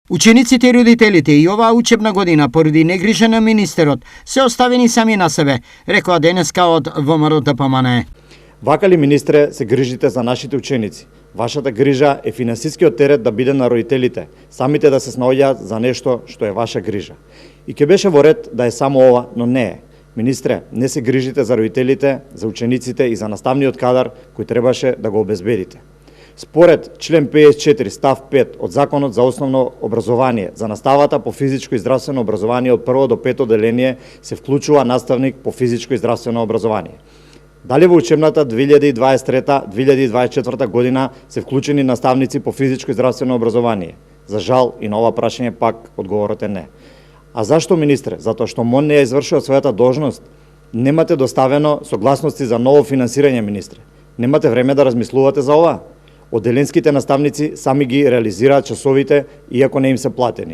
Учениците и родителите и оваа учебна година поради негрижа на министерот се оставени сами на себе, рекоа денеска од ВМРО ДПМНЕ. Вака ли, министре, се грижите за нашите ученици? Вашата грижа е финансискиот терет да биде на родителите, самите да се снаоѓаат за нешто што е ваша грижа. И ќе беше во ред да е само ова, но не е. Министре, не се грижите за родителите, за учениците и за наставниот кадар кој требаше да го обезбедите. Според член 54 став 5 од Законот за основно образование, за наставата по физичко и здравствено образование од прво до пето деление се вклучува наставник по физичко и здравствено образование. Дали во учебната 2023-2024 година се вклучени наставници по физичко и здравствено образование? За жал и на ова прашање пак одговорот е не. А зашто, министре? Затоа што МОН не ја извршува својата должност. Немате доставено согласности за ново финансирање, министре. Немате време да размислувате за ова. Оделенските наставници сами ги реализираат часовите, иако не им се платени.